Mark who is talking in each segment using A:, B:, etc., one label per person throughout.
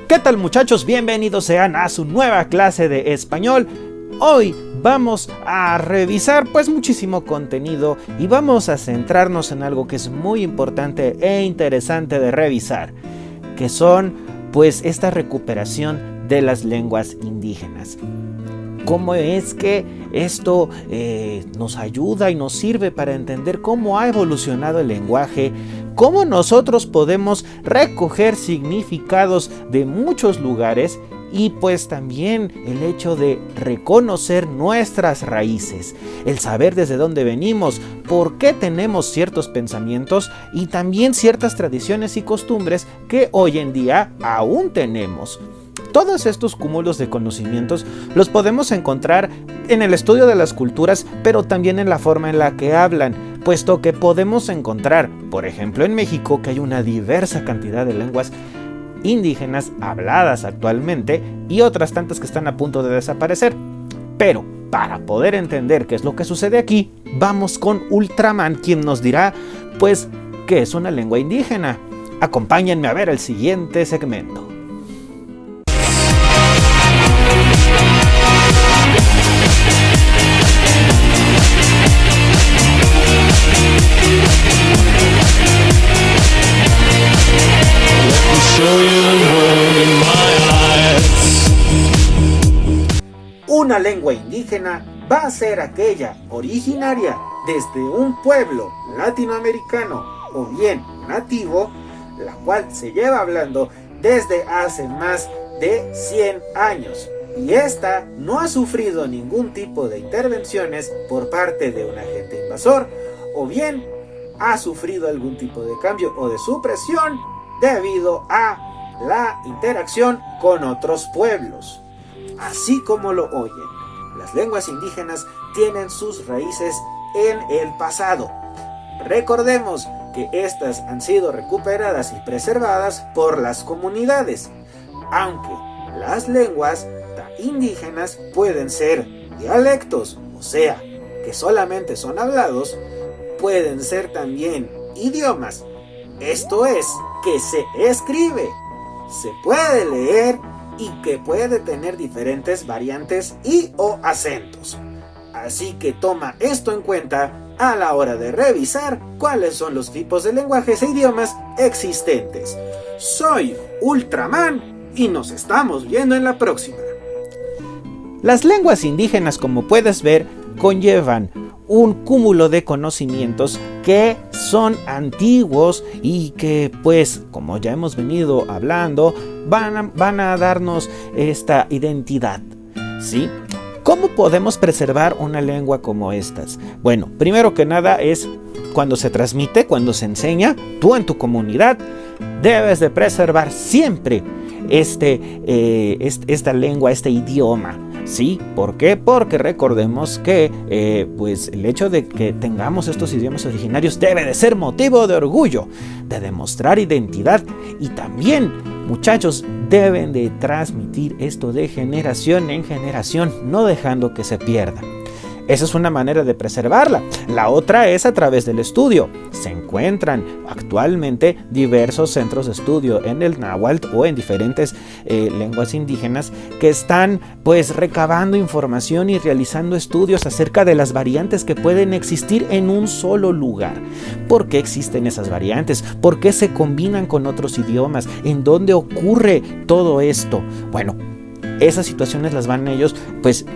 A: ¿Qué tal, muchachos? Bienvenidos sean a su nueva clase de español. Hoy vamos a revisar muchísimo contenido y vamos a centrarnos en algo que es muy importante e interesante de revisar, que son esta recuperación de las lenguas indígenas. ¿Cómo es que esto nos ayuda y nos sirve para entender cómo ha evolucionado el lenguaje? ¿Cómo nosotros podemos recoger significados de muchos lugares? Y también el hecho de reconocer nuestras raíces, el saber desde dónde venimos, por qué tenemos ciertos pensamientos y también ciertas tradiciones y costumbres que hoy en día aún tenemos. Todos estos cúmulos de conocimientos los podemos encontrar en el estudio de las culturas, pero también en la forma en la que hablan, puesto que podemos encontrar, por ejemplo en México, que hay una diversa cantidad de lenguas indígenas habladas actualmente y otras tantas que están a punto de desaparecer. Pero para poder entender qué es lo que sucede aquí, vamos con Ultraman, quien nos dirá qué es una lengua indígena. Acompáñenme a ver el siguiente segmento. Una lengua indígena va a ser aquella originaria desde un pueblo latinoamericano o bien nativo, la cual se lleva hablando desde hace más de 100 años. Y esta no ha sufrido ningún tipo de intervenciones por parte de un agente invasor, o bien ha sufrido algún tipo de cambio o de supresión debido a la interacción con otros pueblos. Así como lo oyen, las lenguas indígenas tienen sus raíces en el pasado. Recordemos que estas han sido recuperadas y preservadas por las comunidades, aunque las lenguas indígenas pueden ser dialectos, o sea, que solamente son hablados, pueden ser también idiomas, esto es, que se escribe, se puede leer y que puede tener diferentes variantes y o acentos. Así que toma esto en cuenta a la hora de revisar cuáles son los tipos de lenguajes e idiomas existentes. Soy Ultraman y nos estamos viendo en la próxima. Las lenguas indígenas, como puedes ver, conllevan un cúmulo de conocimientos que son antiguos y que como ya hemos venido hablando, van a darnos esta identidad, ¿sí? ¿Cómo podemos preservar una lengua como estas? Bueno, primero que nada es cuando se transmite, cuando se enseña, tú en tu comunidad debes de preservar siempre esta lengua, este idioma. ¿Sí? ¿Por qué? Porque recordemos que el hecho de que tengamos estos idiomas originarios debe de ser motivo de orgullo, de demostrar identidad, y también, muchachos, deben de transmitir esto de generación en generación, no dejando que se pierda. Esa es una manera de preservarla. La otra es a través del estudio. Se encuentran actualmente diversos centros de estudio en el náhuatl o en diferentes lenguas indígenas que están recabando información y realizando estudios acerca de las variantes que pueden existir en un solo lugar. ¿Por qué existen esas variantes? ¿Por qué se combinan con otros idiomas? ¿En dónde ocurre todo esto? Bueno, esas situaciones las van ellos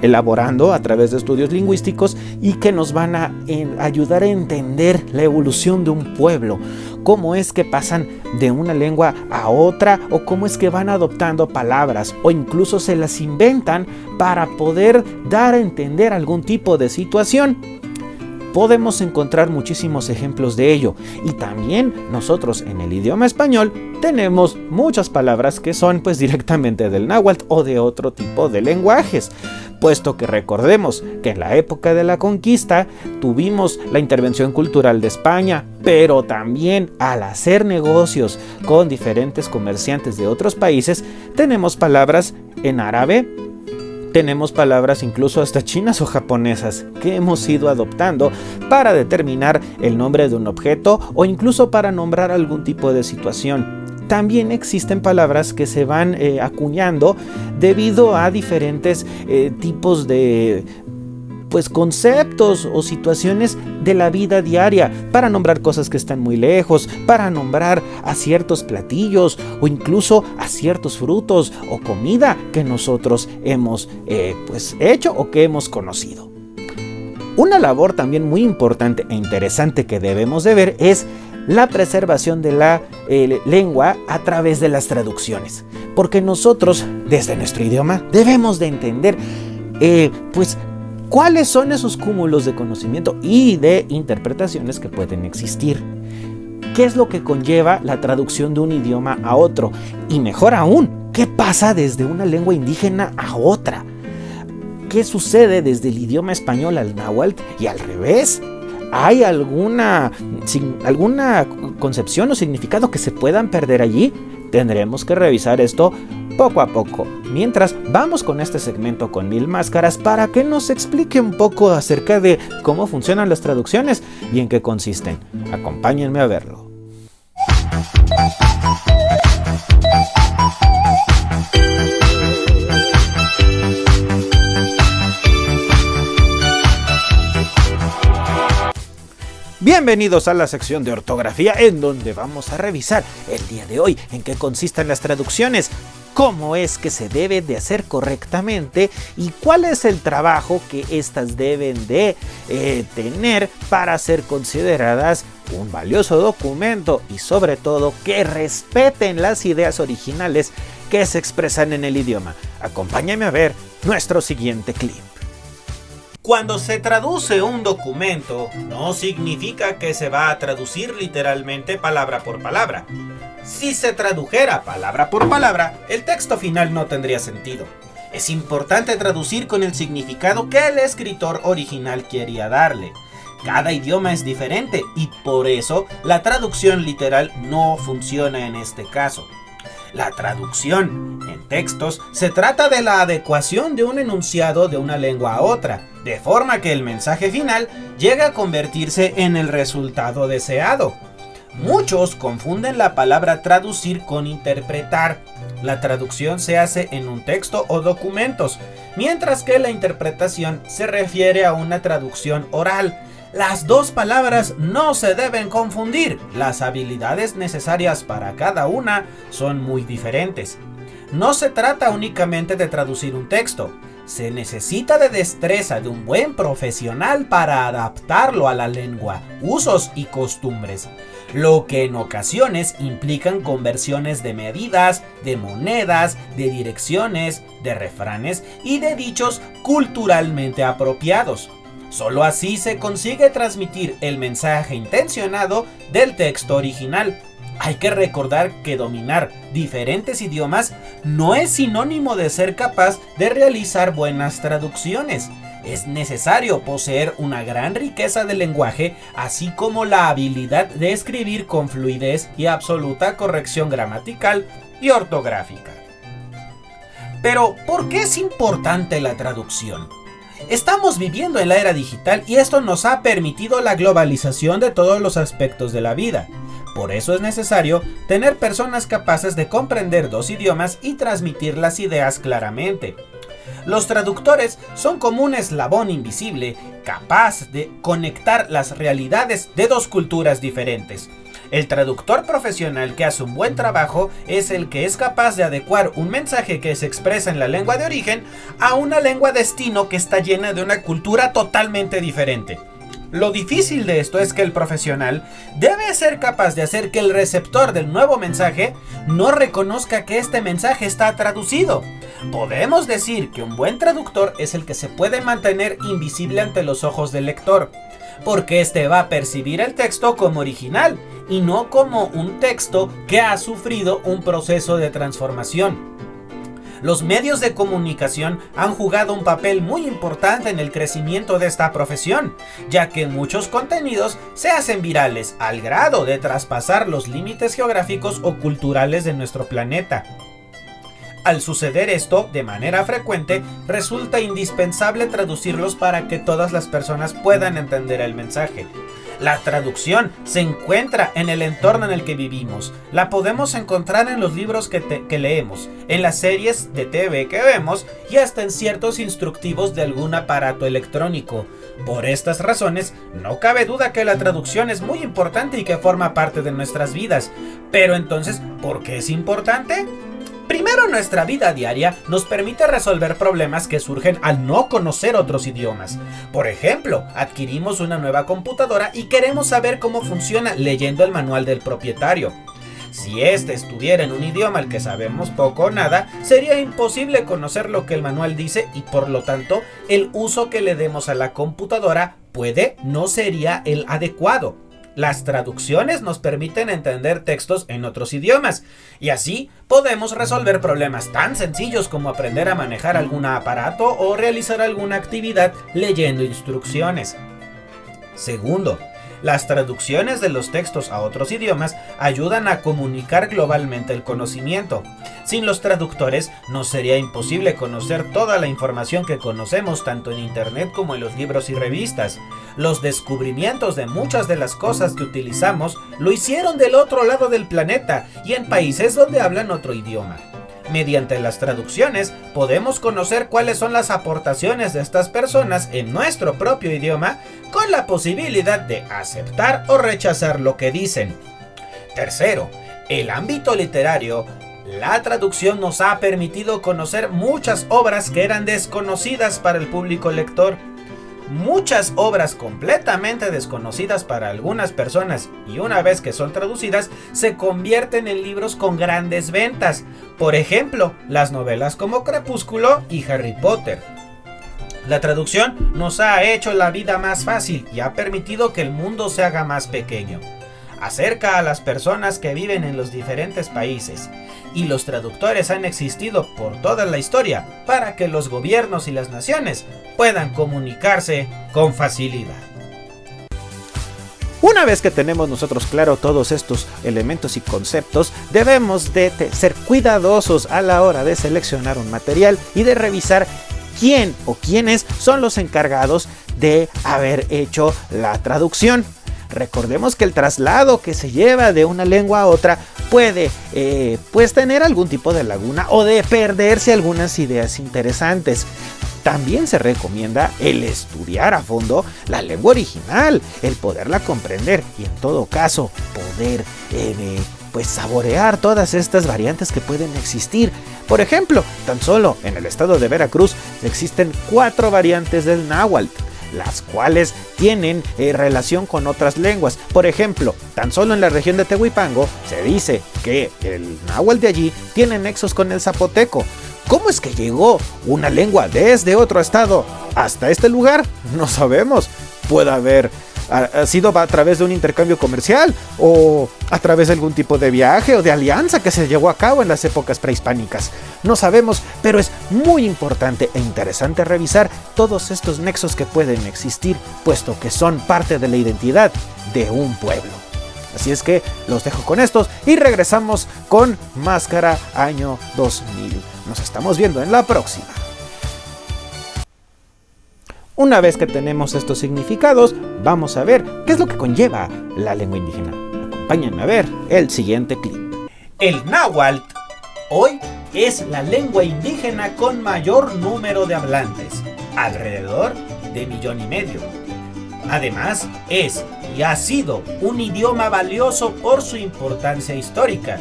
A: elaborando a través de estudios lingüísticos y que nos van a ayudar a entender la evolución de un pueblo, cómo es que pasan de una lengua a otra, o cómo es que van adoptando palabras o incluso se las inventan para poder dar a entender algún tipo de situación. Podemos encontrar muchísimos ejemplos de ello, y también nosotros en el idioma español tenemos muchas palabras que son directamente del náhuatl o de otro tipo de lenguajes, puesto que recordemos que en la época de la conquista tuvimos la intervención cultural de España, pero también al hacer negocios con diferentes comerciantes de otros países tenemos palabras en árabe, tenemos palabras incluso hasta chinas o japonesas que hemos ido adoptando para determinar el nombre de un objeto o incluso para nombrar algún tipo de situación.
B: también existen palabras que se van acuñando debido a diferentes tipos de conceptos o situaciones de la vida diaria, para nombrar cosas que están muy lejos, para nombrar a ciertos platillos o incluso a ciertos frutos o comida que nosotros hemos hecho o que hemos conocido. Una labor también muy importante e interesante que debemos de ver es la preservación de la lengua a través de las traducciones, porque nosotros desde nuestro idioma debemos de entender cuáles son esos cúmulos de conocimiento y de interpretaciones que pueden existir. ¿Qué es lo que conlleva la traducción de un idioma a otro? Y mejor aún, ¿qué pasa desde una lengua indígena a otra? ¿Qué sucede desde el idioma español al náhuatl y al revés? ¿Hay alguna concepción o significado que se puedan perder allí? Tendremos que revisar esto poco a poco. Mientras, vamos con este segmento con Mil Máscaras para que nos explique un poco acerca de cómo funcionan las traducciones y en qué consisten. Acompáñenme a verlo. Bienvenidos a la sección de ortografía, en donde vamos a revisar el día de hoy en qué consisten las traducciones, cómo es que se debe de hacer correctamente y cuál es el trabajo que éstas deben de tener para ser consideradas un valioso documento y sobre todo que respeten las ideas originales que se expresan en el idioma. Acompáñame a ver nuestro siguiente clip. Cuando se traduce un documento, no significa que se va a traducir literalmente palabra por palabra. Si se tradujera palabra por palabra, el texto final no tendría sentido. Es importante traducir con el significado que el escritor original quería darle. Cada idioma es diferente y por eso la traducción literal no funciona en este caso. La traducción en textos se trata de la adecuación de un enunciado de una lengua a otra, de forma que el mensaje final llegue a convertirse en el resultado deseado. Muchos confunden la palabra traducir con interpretar. La traducción se hace en un texto o documentos, mientras que la interpretación se refiere a una traducción oral. Las dos palabras no se deben confundir. Las habilidades necesarias para cada una son muy diferentes. No se trata únicamente de traducir un texto. Se necesita de destreza de un buen profesional para adaptarlo a la lengua, usos y costumbres, lo que en ocasiones implican conversiones de medidas, de monedas, de direcciones, de refranes y de dichos culturalmente apropiados. Solo así se consigue transmitir el mensaje intencionado del texto original. Hay que recordar que dominar diferentes idiomas no es sinónimo de ser capaz de realizar buenas traducciones. Es necesario poseer una gran riqueza de lenguaje, así como la habilidad de escribir con fluidez y absoluta corrección gramatical y ortográfica. Pero, ¿por qué es importante la traducción? Estamos viviendo en la era digital y esto nos ha permitido la globalización de todos los aspectos de la vida. Por eso es necesario tener personas capaces de comprender dos idiomas y transmitir las ideas claramente. Los traductores son como un eslabón invisible capaz de conectar las realidades de dos culturas diferentes. El traductor profesional que hace un buen trabajo es el que es capaz de adecuar un mensaje que se expresa en la lengua de origen a una lengua destino que está llena de una cultura totalmente diferente. Lo difícil de esto es que el profesional debe ser capaz de hacer que el receptor del nuevo mensaje no reconozca que este mensaje está traducido. Podemos decir que un buen traductor es el que se puede mantener invisible ante los ojos del lector, porque éste va a percibir el texto como original y no como un texto que ha sufrido un proceso de transformación. Los medios de comunicación han jugado un papel muy importante en el crecimiento de esta profesión, ya que muchos contenidos se hacen virales al grado de traspasar los límites geográficos o culturales de nuestro planeta. Al suceder esto de manera frecuente, resulta indispensable traducirlos para que todas las personas puedan entender el mensaje. La traducción se encuentra en el entorno en el que vivimos. La podemos encontrar en los libros que leemos, en las series de TV que vemos y hasta en ciertos instructivos de algún aparato electrónico. Por estas razones, no cabe duda que la traducción es muy importante y que forma parte de nuestras vidas. Pero entonces, ¿por qué es importante? Primero, nuestra vida diaria nos permite resolver problemas que surgen al no conocer otros idiomas. Por ejemplo, adquirimos una nueva computadora y queremos saber cómo funciona leyendo el manual del propietario. Si este estuviera en un idioma al que sabemos poco o nada, sería imposible conocer lo que el manual dice y por lo tanto, el uso que le demos a la computadora no sería el adecuado. Las traducciones nos permiten entender textos en otros idiomas y así podemos resolver problemas tan sencillos como aprender a manejar algún aparato o realizar alguna actividad leyendo instrucciones. Segundo, las traducciones de los textos a otros idiomas ayudan a comunicar globalmente el conocimiento. Sin los traductores, nos sería imposible conocer toda la información que conocemos tanto en internet como en los libros y revistas. Los descubrimientos de muchas de las cosas que utilizamos lo hicieron del otro lado del planeta y en países donde hablan otro idioma. Mediante las traducciones podemos conocer cuáles son las aportaciones de estas personas en nuestro propio idioma con la posibilidad de aceptar o rechazar lo que dicen. Tercero, el ámbito literario. La traducción nos ha permitido conocer muchas obras que eran desconocidas para el público lector. Muchas obras completamente desconocidas para algunas personas y una vez que son traducidas se convierten en libros con grandes ventas. Por ejemplo, las novelas como Crepúsculo y Harry Potter. La traducción nos ha hecho la vida más fácil y ha permitido que el mundo se haga más pequeño. Acerca a las personas que viven en los diferentes países y los traductores han existido por toda la historia para que los gobiernos y las naciones puedan comunicarse con facilidad.
C: Una vez que tenemos nosotros claro todos estos elementos y conceptos, debemos de ser cuidadosos a la hora de seleccionar un material y de revisar quién o quiénes son los encargados de haber hecho la traducción. Recordemos que el traslado que se lleva de una lengua a otra puede tener algún tipo de laguna o de perderse algunas ideas interesantes. También se recomienda el estudiar a fondo la lengua original, el poderla comprender y en todo caso poder saborear todas estas variantes que pueden existir. Por ejemplo, tan solo en el estado de Veracruz existen 4 variantes del náhuatl, las cuales tienen relación con otras lenguas. Por ejemplo, tan solo en la región de Tehuipango se dice que el náhuatl de allí tiene nexos con el zapoteco. ¿Cómo es que llegó una lengua desde otro estado hasta este lugar? No sabemos. Puede haber sido a través de un intercambio comercial o a través de algún tipo de viaje o de alianza que se llevó a cabo en las épocas prehispánicas. No sabemos, pero es muy importante e interesante revisar todos estos nexos que pueden existir, puesto que son parte de la identidad de un pueblo. Así es que los dejo con estos y regresamos con Máscara año 2000. Nos estamos viendo en la próxima. Una vez que tenemos estos significados, vamos a ver qué es lo que conlleva la lengua indígena. Acompáñenme a ver el siguiente clip.
B: El náhuatl hoy es la lengua indígena con mayor número de hablantes, alrededor de 1,5 millones. Además, es y ha sido un idioma valioso por su importancia histórica,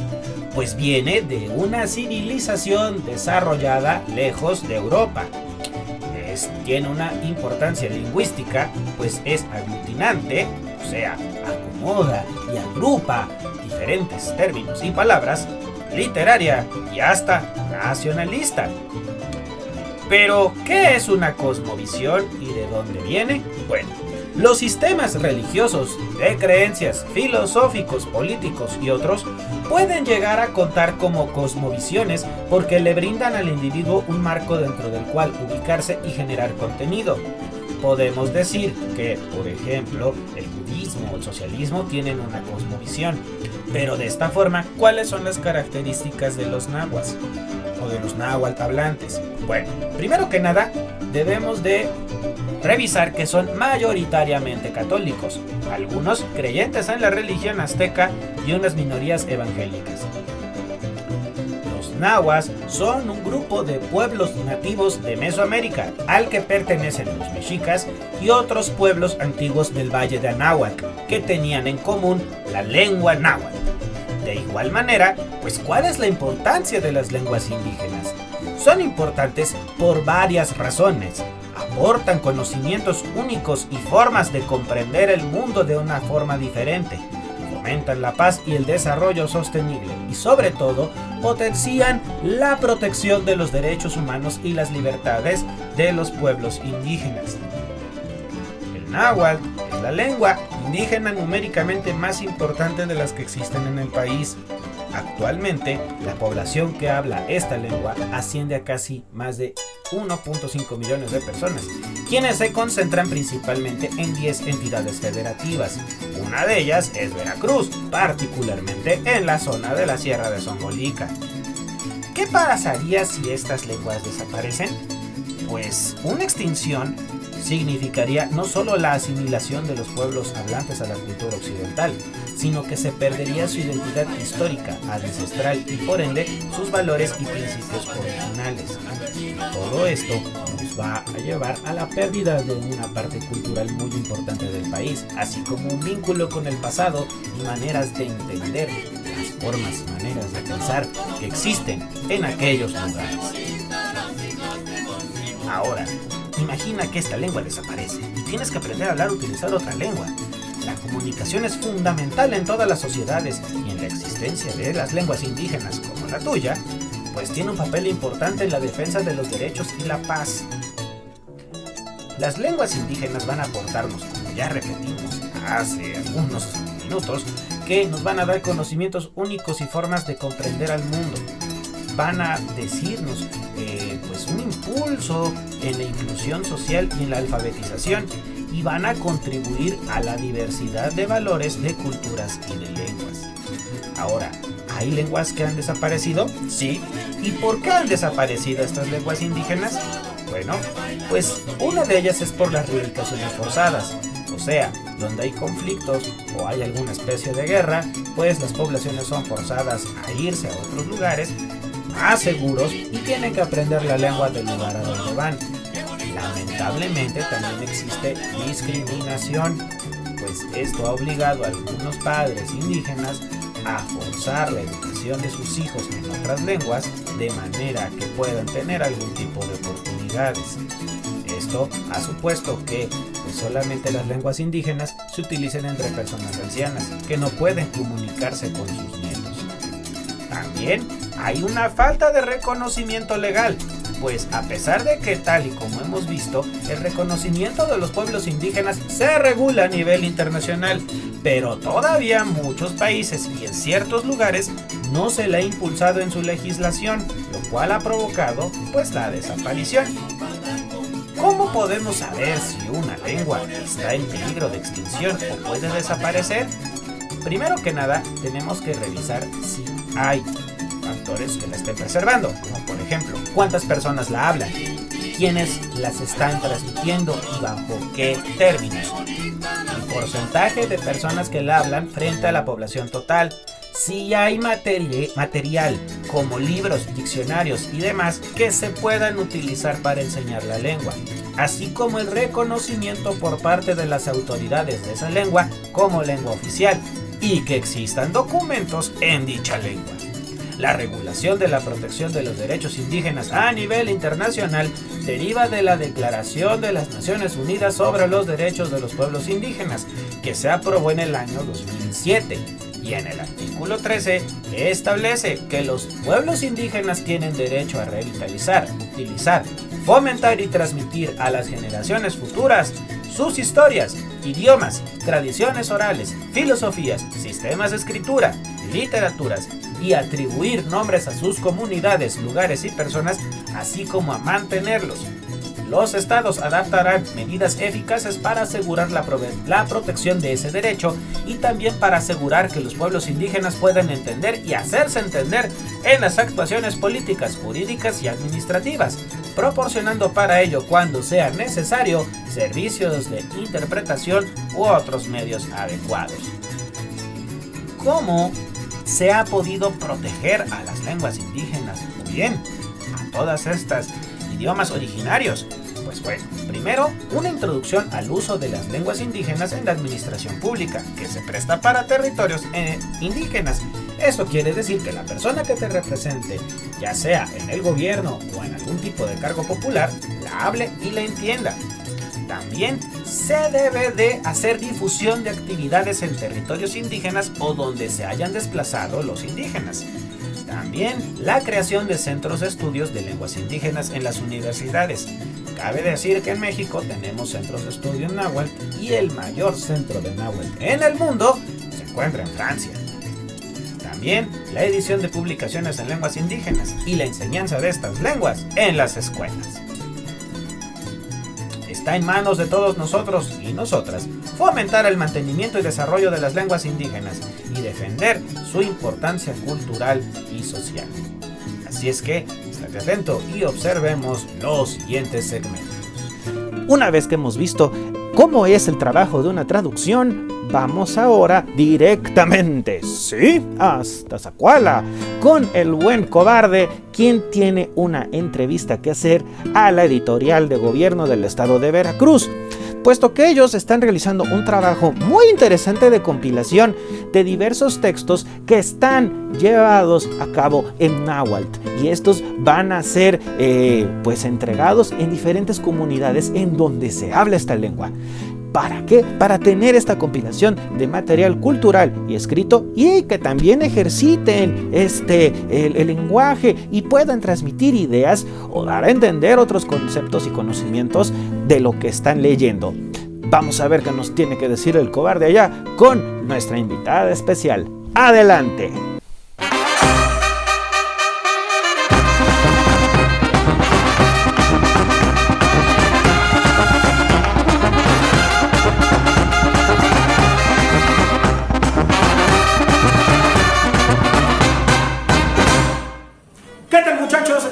B: pues viene de una civilización desarrollada lejos de Europa. Tiene una importancia lingüística, pues es aglutinante, o sea, acomoda y agrupa diferentes términos y palabras, literaria y hasta nacionalista. Pero, ¿qué es una cosmovisión y de dónde viene? Bueno, los sistemas religiosos, de creencias, filosóficos, políticos y otros pueden llegar a contar como cosmovisiones porque le brindan al individuo un marco dentro del cual ubicarse y generar contenido. Podemos decir que, por ejemplo, el budismo o el socialismo tienen una cosmovisión, pero de esta forma, ¿cuáles son las características de los nahuas o de los náhuatl hablantes? Bueno, primero que nada, debemos de revisar que son mayoritariamente católicos, algunos creyentes en la religión azteca y unas minorías evangélicas. Los nahuas son un grupo de pueblos nativos de Mesoamérica, al que pertenecen los mexicas y otros pueblos antiguos del Valle de Anáhuac, que tenían en común la lengua náhuatl. De igual manera, pues ¿cuál es la importancia de las lenguas indígenas? Son importantes por varias razones. Aportan conocimientos únicos y formas de comprender el mundo de una forma diferente. Fomentan la paz y el desarrollo sostenible y sobre todo potencian la protección de los derechos humanos y las libertades de los pueblos indígenas. El náhuatl es la lengua indígena numéricamente más importante de las que existen en el país. Actualmente, la población que habla esta lengua asciende a casi más de 1.5 millones de personas, quienes se concentran principalmente en 10 entidades federativas. Una de ellas es Veracruz, particularmente en la zona de la Sierra de Zongolica. ¿Qué pasaría si estas lenguas desaparecen? Pues una extinción significaría no solo la asimilación de los pueblos hablantes a la cultura occidental, sino que se perdería su identidad histórica, ancestral y por ende sus valores y principios originales. Todo esto nos va a llevar a la pérdida de una parte cultural muy importante del país, así como un vínculo con el pasado y maneras de entender las formas y maneras de pensar que existen en aquellos lugares. Ahora, imagina que esta lengua desaparece y tienes que aprender a hablar o utilizar otra lengua. La comunicación es fundamental en todas las sociedades y en la existencia de las lenguas indígenas como la tuya, pues tiene un papel importante en la defensa de los derechos y la paz. Las lenguas indígenas van a aportarnos, como ya repetimos hace algunos minutos, que nos van a dar conocimientos únicos y formas de comprender al mundo. Van a decirnos pues un impulso en la inclusión social y en la alfabetización y van a contribuir a la diversidad de valores, de culturas y de lenguas. Ahora, ¿hay lenguas que han desaparecido? Sí. ¿Y por qué han desaparecido estas lenguas indígenas? Bueno, pues una de ellas es por las reubicaciones forzadas. O sea, donde hay conflictos o hay alguna especie de guerra, pues las poblaciones son forzadas a irse a otros lugares más seguros y tienen que aprender la lengua del lugar a donde van. Lamentablemente también existe discriminación, pues esto ha obligado a algunos padres indígenas a forzar la educación de sus hijos en otras lenguas de manera que puedan tener algún tipo de oportunidades. Esto ha supuesto que pues, solamente las lenguas indígenas se utilicen entre personas ancianas que no pueden comunicarse con sus nietos. También hay una falta de reconocimiento legal, pues a pesar de que tal y como hemos visto, el reconocimiento de los pueblos indígenas se regula a nivel internacional, pero todavía muchos países y en ciertos lugares no se le ha impulsado en su legislación, lo cual ha provocado pues la desaparición. ¿Cómo podemos saber si una lengua está en peligro de extinción o puede desaparecer? Primero que nada, tenemos que revisar si hay factores que la estén preservando, como por ejemplo, cuántas personas la hablan, quiénes las están transmitiendo y bajo qué términos, el porcentaje de personas que la hablan frente a la población total, si hay material como libros, diccionarios y demás que se puedan utilizar para enseñar la lengua, así como el reconocimiento por parte de las autoridades de esa lengua como lengua oficial y que existan documentos en dicha lengua. La regulación de la protección de los derechos indígenas a nivel internacional deriva de la Declaración de las Naciones Unidas sobre los Derechos de los Pueblos Indígenas, que se aprobó en el año 2007. Y en el artículo 13 establece que los pueblos indígenas tienen derecho a revitalizar, utilizar, fomentar y transmitir a las generaciones futuras sus historias, idiomas, tradiciones orales, filosofías, sistemas de escritura, literaturas y atribuir nombres a sus comunidades, lugares y personas, así como a mantenerlos. Los estados adaptarán medidas eficaces para asegurar la protección de ese derecho y también para asegurar que los pueblos indígenas puedan entender y hacerse entender en las actuaciones políticas, jurídicas y administrativas, proporcionando para ello, cuando sea necesario, servicios de interpretación u otros medios adecuados. ¿Cómo se ha podido proteger a las lenguas indígenas? Muy bien, a todas estas idiomas originarios. Pues bueno, primero, una introducción al uso de las lenguas indígenas en la administración pública, que se presta para territorios indígenas. Eso quiere decir que la persona que te represente, ya sea en el gobierno o en algún tipo de cargo popular, la hable y la entienda. También se debe de hacer difusión de actividades en territorios indígenas o donde se hayan desplazado los indígenas. También la creación de centros de estudios de lenguas indígenas en las universidades. Cabe decir que en México tenemos centros de estudio en náhuatl y el mayor centro de náhuatl en el mundo se encuentra en Francia. También la edición de publicaciones en lenguas indígenas y la enseñanza de estas lenguas en las escuelas. Está en manos de todos nosotros y nosotras fomentar el mantenimiento y desarrollo de las lenguas indígenas y defender su importancia cultural y social. Así es que, estate atento y observemos los siguientes segmentos.
C: Una vez que hemos visto cómo es el trabajo de una traducción, vamos ahora directamente, sí, hasta Zacuala, con el buen Cobarde, quien tiene una entrevista que hacer a la editorial de gobierno del estado de Veracruz, puesto que ellos están realizando un trabajo muy interesante de compilación de diversos textos que están llevados a cabo en náhuatl, y estos van a ser pues entregados en diferentes comunidades en donde se habla esta lengua. ¿Para qué? Para tener esta compilación de material cultural y escrito, y que también ejerciten el lenguaje y puedan transmitir ideas o dar a entender otros conceptos y conocimientos de lo que están leyendo. Vamos a ver qué nos tiene que decir el Cobarde allá con nuestra invitada especial. ¡Adelante!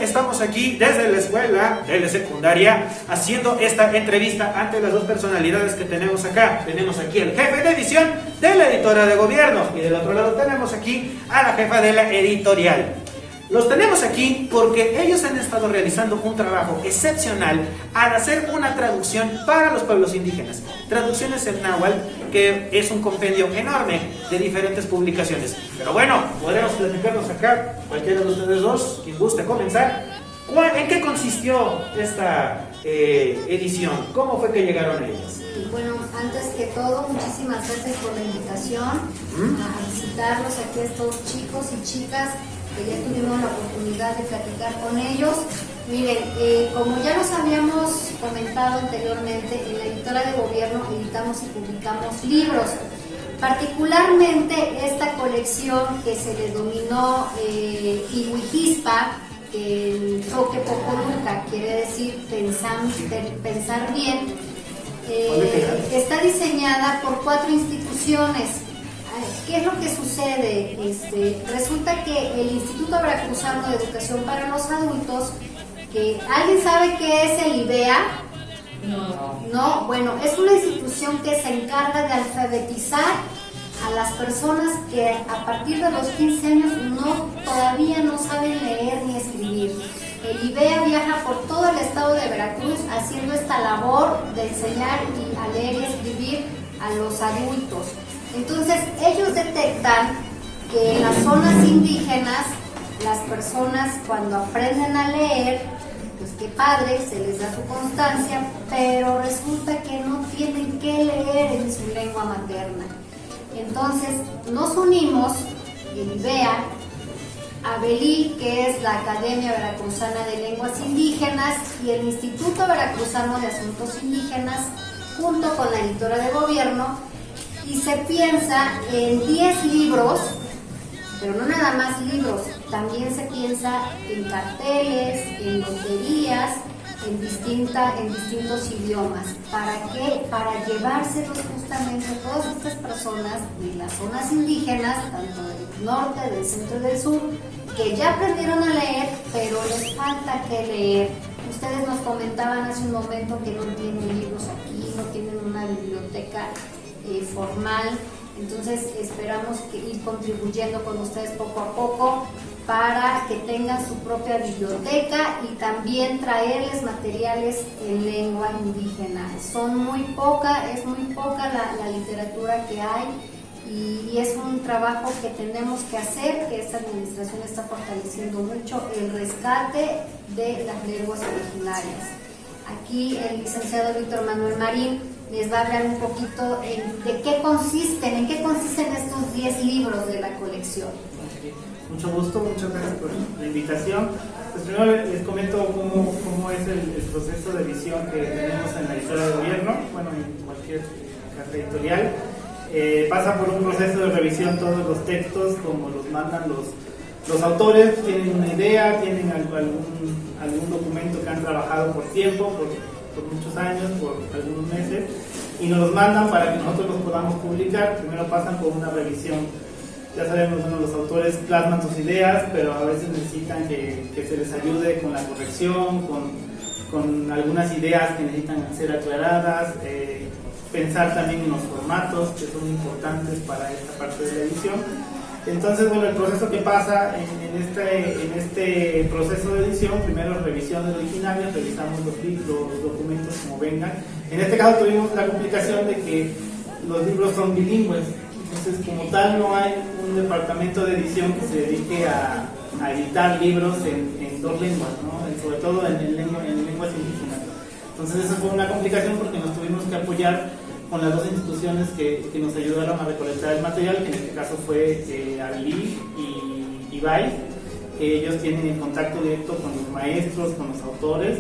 A: Estamos aquí desde la escuela de la secundaria haciendo esta entrevista ante las dos personalidades que tenemos acá. Tenemos aquí el jefe de edición de la editora de gobierno y del otro lado tenemos aquí a la jefa de la editorial. Los tenemos aquí porque ellos han estado realizando un trabajo excepcional al hacer una traducción para los pueblos indígenas. Traducciones en náhuatl, que es un compendio enorme de diferentes publicaciones. Pero bueno, podremos platicarnos acá, cualquiera de ustedes dos, quien guste comenzar. ¿En qué consistió esta edición? ¿Cómo fue que llegaron ellos?
D: Bueno, antes que todo, muchísimas gracias por la invitación a visitarlos aquí a estos chicos y chicas que ya tuvimos la oportunidad de platicar con ellos. Miren, como ya nos habíamos comentado anteriormente, en la editora de gobierno editamos y publicamos libros. Particularmente esta colección que se le denominó Ihuijispa, que el toque popoluca quiere decir pensar bien, está diseñada por 4 instituciones. ¿Qué es lo que sucede? Resulta que el Instituto Veracruzano de Educación para los Adultos, que ¿alguien sabe qué es el IBEA? No, bueno, es una institución que se encarga de alfabetizar a las personas que a partir de los 15 años todavía no saben leer ni escribir. El IBEA viaja por todo el estado de Veracruz haciendo esta labor de enseñar a leer y escribir a los adultos. Entonces, ellos detectan que en las zonas indígenas, las personas cuando aprenden a leer, pues qué padre, se les da su constancia, pero resulta que no tienen que leer en su lengua materna. Entonces, nos unimos, el IBEA, ABELI, que es la Academia Veracruzana de Lenguas Indígenas, y el Instituto Veracruzano de Asuntos Indígenas, junto con la editora de gobierno, y se piensa en 10 libros, pero no nada más libros, también se piensa en carteles, en loterías, en distintos idiomas. ¿Para qué? Para llevárselos justamente a todas estas personas de las zonas indígenas, tanto del norte, del centro y del sur, que ya aprendieron a leer, pero les falta que leer. Ustedes nos comentaban hace un momento que no tienen libros aquí, no tienen una biblioteca formal, entonces esperamos ir contribuyendo con ustedes poco a poco para que tengan su propia biblioteca y también traerles materiales en lengua indígena. Es muy poca la literatura que hay y es un trabajo que tenemos que hacer, que esta administración está fortaleciendo mucho, el rescate de las lenguas originarias. Aquí el licenciado Víctor Manuel Marín les va a hablar un poquito en qué consisten estos 10 libros de la colección.
E: Mucho gusto, muchas gracias por la invitación. Pues primero les comento cómo es el proceso de edición que tenemos en la editora de gobierno, bueno, en cualquier casa editorial. Pasa por un proceso de revisión todos los textos, como los mandan los autores, tienen una idea, tienen algún documento que han trabajado por tiempo, por muchos años, por algunos meses, y nos los mandan para que nosotros los podamos publicar. Primero pasan por una revisión. Ya sabemos, bueno, los autores plasman sus ideas, pero a veces necesitan que se les ayude con la corrección, con algunas ideas que necesitan ser aclaradas, pensar también en los formatos que son importantes para esta parte de la edición. Entonces, bueno, el proceso que pasa en este proceso de edición, primero revisión del originario, revisamos los documentos como vengan. En este caso tuvimos la complicación de que los libros son bilingües. Entonces, como tal, no hay un departamento de edición que se dedique a editar libros en dos lenguas, ¿no? Sobre todo en lenguas indígenas. Entonces, esa fue una complicación porque nos tuvimos que apoyar con las dos instituciones que nos ayudaron a recolectar el material, que en este caso fue ALI y IBAI, que ellos tienen el contacto directo con los maestros, con los autores,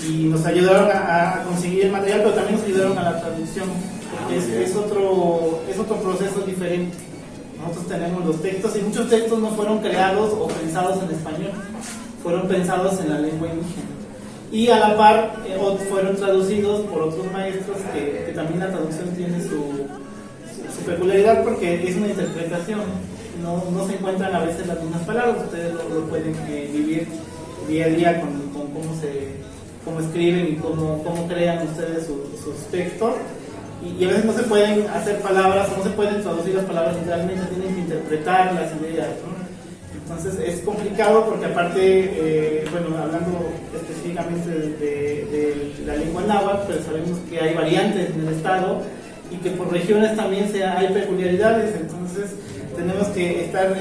E: y nos ayudaron a conseguir el material, pero también nos ayudaron a la traducción. Es otro proceso diferente. Nosotros tenemos los textos y muchos textos no fueron creados o pensados en español, fueron pensados en la lengua indígena. Y a la par fueron traducidos por otros maestros que también la traducción tiene su peculiaridad porque es una interpretación. No se encuentran a veces las mismas palabras, ustedes lo pueden vivir día a día con cómo escriben y cómo crean ustedes sus textos. Y a veces no se pueden hacer palabras, no se pueden traducir las palabras literalmente, tienen que interpretar las ideas, ¿no? Entonces es complicado porque aparte, bueno, hablando específicamente de la lengua náhuatl, pero sabemos que hay variantes en el estado y que por regiones también hay peculiaridades, entonces tenemos que estar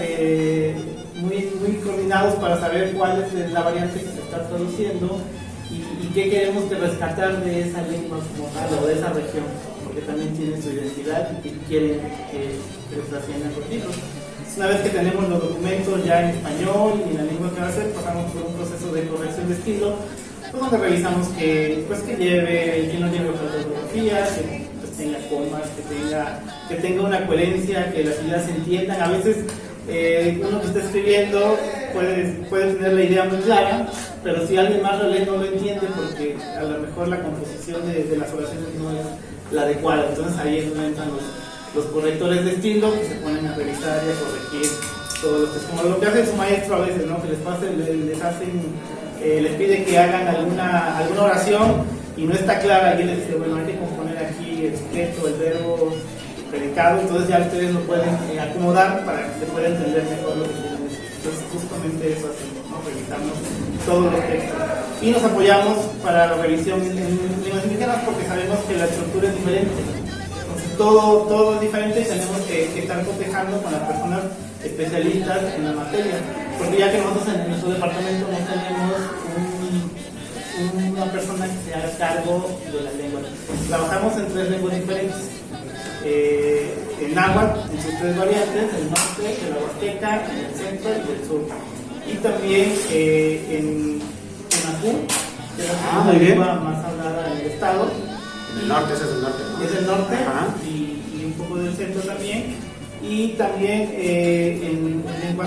E: muy coordinados para saber cuál es la variante que se está traduciendo y qué queremos rescatar de esa lengua como tal o de esa región, porque también tiene su identidad y que quieren que les trasciendan los libros. Una vez que tenemos los documentos ya en español y en la lengua que va a ser, pasamos por un proceso de corrección de estilo, pues donde revisamos que no lleve ortografía, que pues tenga comas, que tenga una coherencia, que las ideas se entiendan. A veces uno que está escribiendo puede tener la idea muy clara, pero si alguien más lo lee no lo entiende porque a lo mejor la composición de las oraciones no es la adecuada. Entonces ahí es donde entran los correctores de estilo que se ponen a revisar y a corregir todo lo que es como lo que hace su maestro a veces, ¿no? Que les pide que hagan alguna oración y no está clara y él les dice, bueno, hay que componer aquí el sujeto, el verbo, el predicado, entonces ya ustedes lo pueden acomodar para que se pueda entender mejor lo que quieren decir. Entonces justamente eso hacemos, ¿no? Revisamos todos los textos y nos apoyamos para la revisión en lenguas indígenas porque sabemos que la estructura es diferente. Todo es diferente y tenemos que estar cotejando con las personas especialistas en la materia, porque ya que nosotros en nuestro departamento no tenemos una persona que se haga cargo de la lengua. Trabajamos en 3 lenguas diferentes, en náhuatl, en sus 3 variantes, el norte, el huasteca, el centro y el sur, y también en Tunapú, que es la lengua más hablada en el estado.
A: El norte, ese es el norte, ¿no?
E: Es el norte y un poco del centro también. Y también en lengua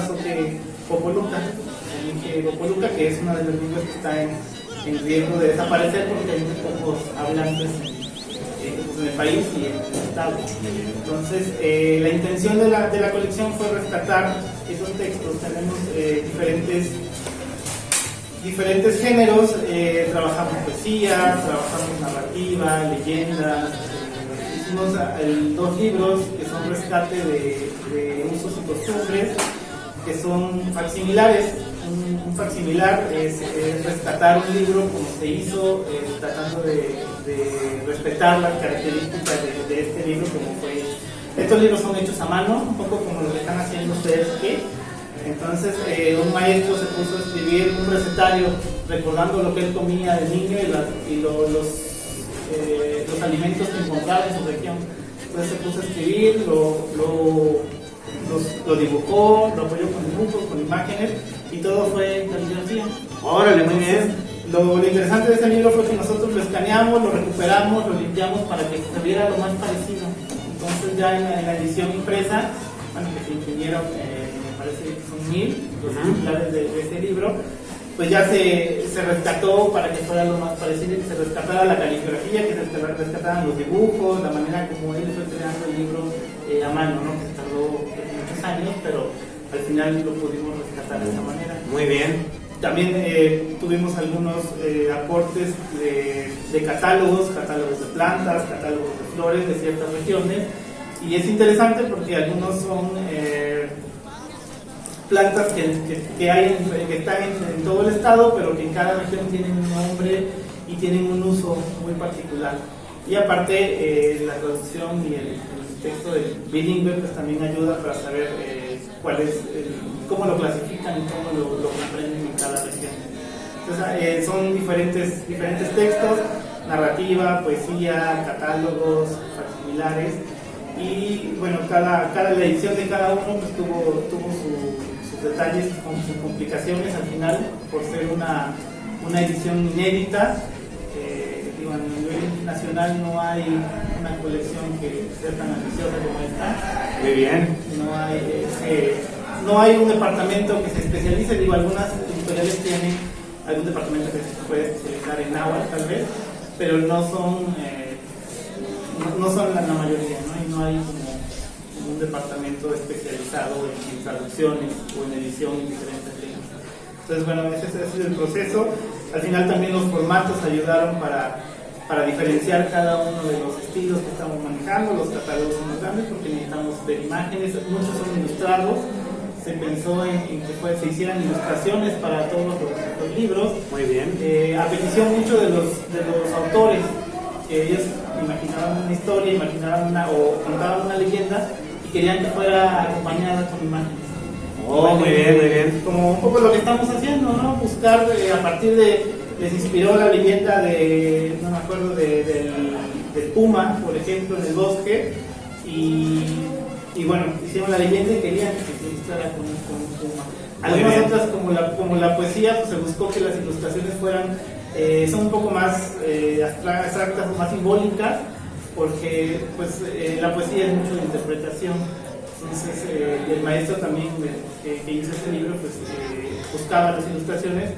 E: Popoluca, que es una de las lenguas que está en riesgo de desaparecer porque hay muy pocos hablantes en el país y en el estado. Entonces, la intención de la colección fue rescatar esos textos. Tenemos diferentes géneros, trabajamos poesía, trabajamos narrativa, leyendas, hicimos 2 libros que son rescate de usos y costumbres, que son facsimilares. Un facsimilar es rescatar un libro como se hizo, tratando de respetar las características de este libro como fue. Estos libros son hechos a mano, un poco como lo que están haciendo ustedes aquí. Entonces un maestro se puso a escribir un recetario recordando lo que él comía de niño y los alimentos que encontraba en su región. Entonces se puso a escribir, lo dibujó, lo apoyó con dibujos, con imágenes y todo fue en caligrafía.
A: Órale, muy bien.
E: Lo interesante de este libro fue que nosotros lo escaneamos, lo recuperamos, lo limpiamos para que se viera lo más parecido. Entonces ya en la edición impresa, bueno, que se imprimieron, me parece que son 1000 los ejemplares de este libro, pues ya se rescató para que fuera lo más parecido, que se rescatara la caligrafía, que se rescataran los dibujos, la manera como él fue creando el libro a mano, ¿no? Que tardó muchos años, pero al final lo pudimos rescatar de esa manera.
A: Muy bien.
E: También tuvimos algunos aportes de catálogos de plantas, catálogos de flores de ciertas regiones, y es interesante porque algunos son plantas que están en todo el estado, pero que en cada región tienen un nombre y tienen un uso muy particular. Y aparte la traducción y el texto del bilingüe pues también ayuda para saber cómo lo clasifican y cómo lo comprenden en cada región. Entonces son diferentes textos, narrativa, poesía, catálogos, facsimilares, y bueno, la edición de cada uno pues tuvo sus detalles con sus complicaciones al final, por ser una edición inédita. A nivel nacional no hay una colección que sea tan ambiciosa como esta.
A: Muy bien.
E: No hay un departamento que se especialice. Algunas editoriales tienen algún departamento que se puede especializar en náhuatl tal vez, pero no son la mayoría, ¿no? Y no hay como un departamento especializado en traducciones o en edición en diferentes lenguas. Entonces, bueno, ese es el proceso. Al final también los formatos ayudaron para diferenciar cada uno de los estilos que estamos manejando. Los catálogos son más grandes porque necesitamos ver imágenes, muchos son ilustrados. Se pensó en que se hicieran ilustraciones para todos los libros.
A: Muy bien.
E: A petición mucho de los autores, que ellos imaginaban una historia, o contaban una leyenda y querían que fuera acompañada con imágenes.
A: Muy bien, muy bien.
E: Como un poco lo que estamos haciendo, ¿no? Buscar a partir les inspiró la leyenda no me acuerdo, del puma, por ejemplo, en el bosque, y bueno, hicieron la leyenda y querían que se ilustrara con un puma. Algunas otras, como la poesía, pues se buscó que las ilustraciones son un poco más abstractas o más simbólicas, porque pues la poesía es mucho de interpretación. Entonces el maestro también que hizo este libro pues buscaba las ilustraciones,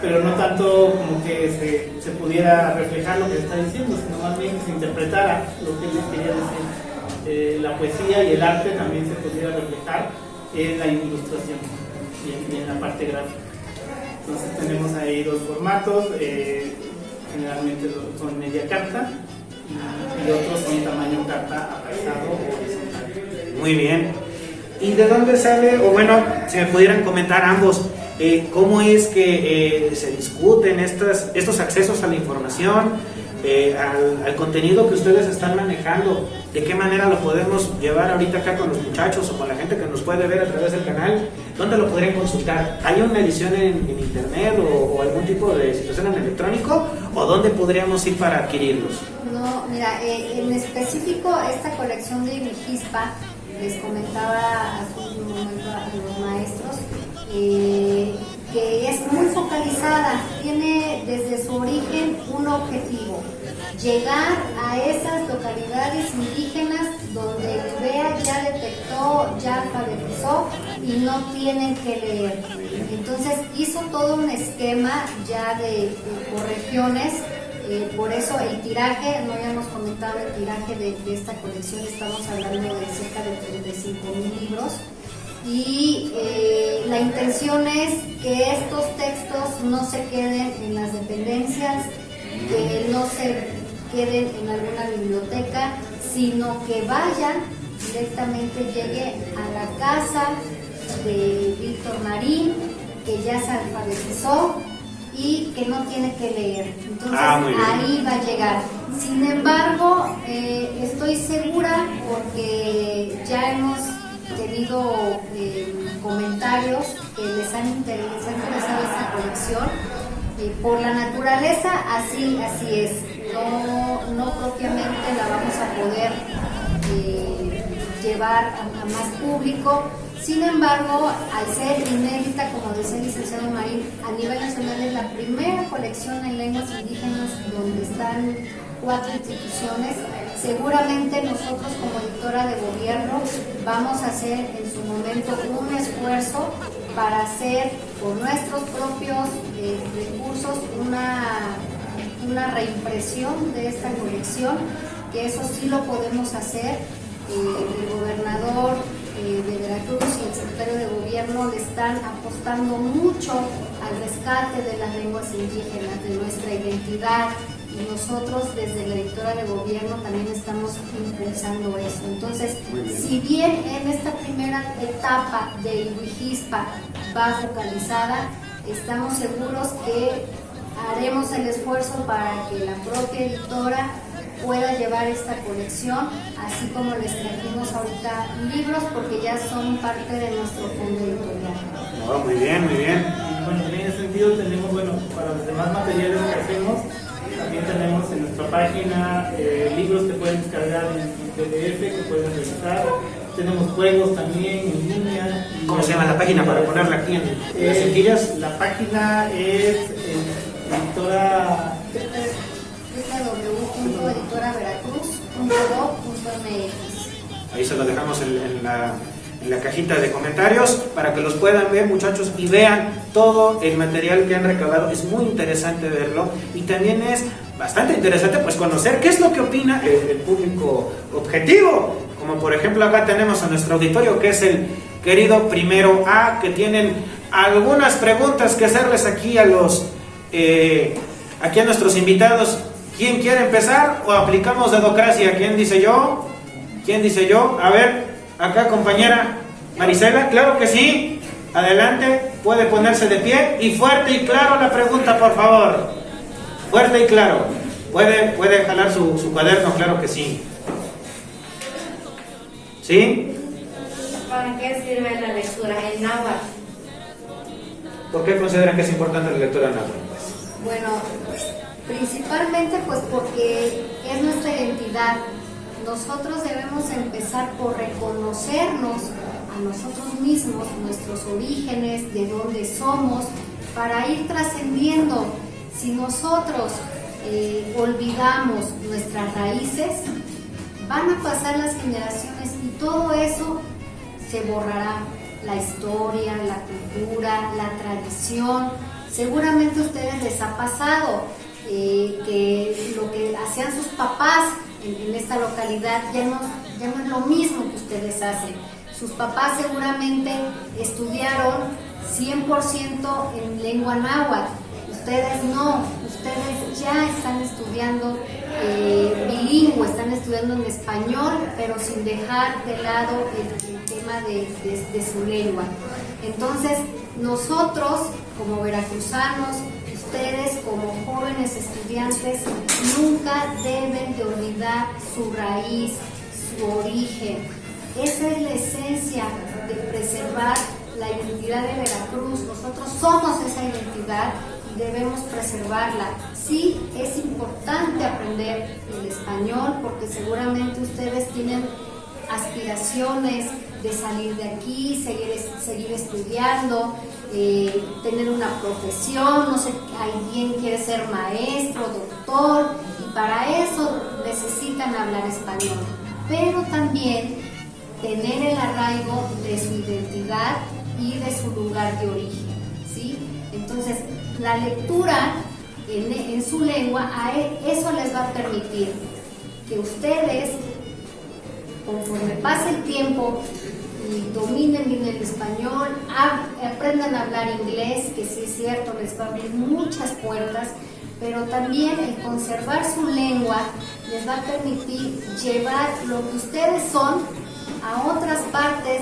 E: pero no tanto como que se pudiera reflejar lo que se está diciendo, sino más bien que se interpretara lo que él les quería decir. La poesía y el arte también se pudiera reflejar en la ilustración y en la parte gráfica. Entonces tenemos ahí 2 formatos, generalmente son media carta y otros son tamaño carta apaisado o horizontal.
A: Muy bien. ¿Y de dónde sale, o bueno, si me pudieran comentar ambos, cómo es que se discuten estos accesos a la información, al contenido que ustedes están manejando? ¿De qué manera lo podemos llevar ahorita acá con los muchachos o con la gente que nos puede ver a través del canal? ¿Dónde lo podrían consultar? ¿Hay una edición en internet o algún tipo de situación en electrónico? ¿O dónde podríamos ir para adquirirlos?
D: No, mira, en específico esta colección de Vigispa, les comentaba hace un momento a los maestros, que es muy focalizada, tiene desde su origen un objetivo: llegar a esas localidades indígenas donde el INVEA ya detectó, ya alfabetizó y no tienen que leer. Entonces hizo todo un esquema ya por regiones. Por eso el tiraje, no habíamos comentado el tiraje de esta colección, estamos hablando de cerca de 35,000 libros. y la intención es que estos textos no se queden en las dependencias, que no se queden en alguna biblioteca, sino que vayan directamente, llegue a la casa de Víctor Marín, que ya se alfabetizó y que no tiene que leer. Entonces ahí va a llegar. Sin embargo, estoy segura, porque ya hemos tenido comentarios que les ha interesado esta colección. Por la naturaleza, así es. No propiamente la vamos a poder llevar a más público. Sin embargo, al ser inédita, como decía el licenciado Marín, a nivel nacional es la primera colección en lenguas indígenas donde están 4 instituciones. Seguramente nosotros como editora de gobierno vamos a hacer en su momento un esfuerzo para hacer con nuestros propios recursos una reimpresión de esta colección, que eso sí lo podemos hacer. El gobernador de Veracruz y el secretario de gobierno le están apostando mucho al rescate de las lenguas indígenas, de nuestra identidad, y nosotros desde la editora de gobierno también estamos impulsando eso. Entonces, si bien en esta primera etapa de Ilhuijispa va focalizada, estamos seguros que haremos el esfuerzo para que la propia editora pueda llevar esta colección, así como les trajimos ahorita libros, porque ya son parte de nuestro fondo editorial.
A: Oh, muy bien, muy bien.
E: Y bueno, en ese sentido tenemos, para los demás materiales que hacemos, también tenemos en nuestra página libros que pueden descargar en PDF, que pueden revisar. Tenemos juegos también en línea.
A: ¿Cómo se llama la página para ponerla aquí en las sencillas?
E: La página es editora
D: www.editoraveracruz.gov.mx.
A: Ahí se lo dejamos en la cajita de comentarios para que los puedan ver, muchachos, y vean todo el material que han recabado. Es muy interesante verlo, y también es bastante interesante pues conocer qué es lo que opina el público objetivo, como por ejemplo acá tenemos a nuestro auditorio, que es el querido primero A, que tienen algunas preguntas que hacerles aquí a nuestros invitados. ¿Quién quiere empezar o aplicamos dedocracia? ¿Quién dice yo? ¿Quién dice yo? A ver, acá compañera Marisela, claro que sí. Adelante, puede ponerse de pie y fuerte y claro la pregunta, por favor. Fuerte y claro. Puede jalar su cuaderno, claro que sí. ¿Sí?
F: ¿Para qué sirve la lectura en náhuatl?
A: ¿Por qué consideran que es importante la lectura en náhuatl?
D: Bueno, principalmente pues porque es nuestra identidad. Nosotros debemos empezar por reconocernos a nosotros mismos, nuestros orígenes, de dónde somos, para ir trascendiendo. Si nosotros olvidamos nuestras raíces, van a pasar las generaciones y todo eso se borrará. La historia, la cultura, la tradición. Seguramente a ustedes les ha pasado que lo que hacían sus papás en esta localidad ya no es lo mismo que ustedes hacen. Sus papás seguramente estudiaron 100% en lengua náhuatl. Ustedes no, ustedes ya están estudiando bilingüe, están estudiando en español, pero sin dejar de lado el tema de su lengua. Entonces, nosotros como veracruzanos, ustedes como jóvenes estudiantes, nunca deben de olvidar su raíz, su origen. Esa es la esencia de preservar la identidad de Veracruz. Nosotros somos esa identidad y debemos preservarla. Sí, es importante aprender el español porque seguramente ustedes tienen aspiraciones de salir de aquí, seguir estudiando, tener una profesión, no sé, alguien quiere ser maestro, doctor, y para eso necesitan hablar español, pero también tener el arraigo de su identidad y de su lugar de origen, ¿sí? Entonces, la lectura en su lengua, eso les va a permitir que ustedes, conforme pase el tiempo y dominen bien el español, aprendan a hablar inglés, que sí es cierto, les va a abrir muchas puertas, pero también el conservar su lengua les va a permitir llevar lo que ustedes son a otras partes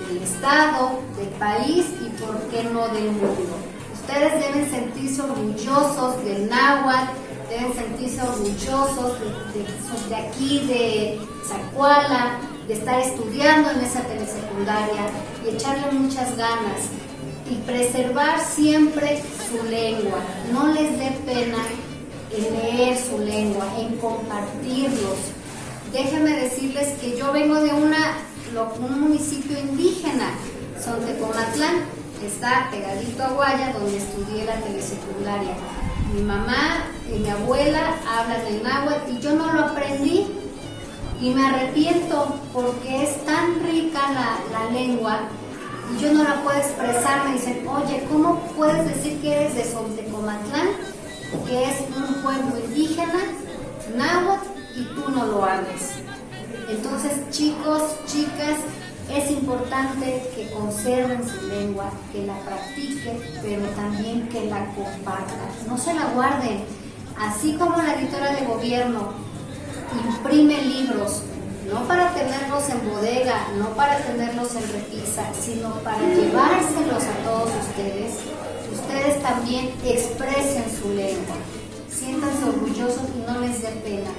D: del estado, del país y por qué no del mundo. Ustedes deben sentirse orgullosos del náhuatl, deben sentirse orgullosos de aquí, de Zacuala, de estar estudiando en esa telesecundaria y echarle muchas ganas y preservar siempre su lengua. No les dé pena en leer su lengua, en compartirlos. Déjenme decirles que yo vengo de un municipio indígena, Sontecomatlán, está pegadito a Guaya, donde estudié la telesecundaria. Mi mamá y mi abuela hablan el náhuatl y yo no lo aprendí y me arrepiento porque es tan rica la lengua y yo no la puedo expresar. Me dicen, oye, ¿cómo puedes decir que eres de Sontecomatlán, que es un pueblo indígena, náhuatl, y tú no lo hablas? Entonces, chicos, chicas, es importante que conserven su lengua, que la practiquen, pero también que la compartan. No se la guarden. Así como la editora de gobierno imprime libros, no para tenerlos en bodega, no para tenerlos en repisa, sino para llevárselos a todos ustedes, ustedes también expresen su lengua. Siéntanse orgullosos y no les dé pena.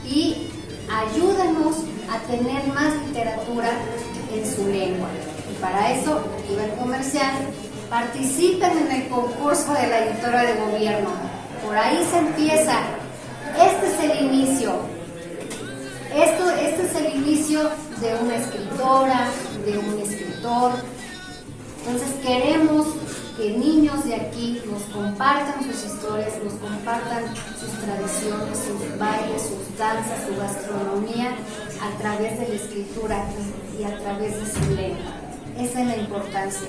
D: Y ayúdenos a tener más literatura en su lengua. Y para eso, a nivel comercial, participen en el concurso de la editora de gobierno. Por ahí se empieza. Este es el inicio. Este es el inicio de una escritora, de un escritor. Entonces queremos que niños de aquí nos compartan sus historias, nos compartan sus tradiciones, sus bailes, sus danzas, su gastronomía a través de la escritura y a través de su lengua. Esa es la importancia.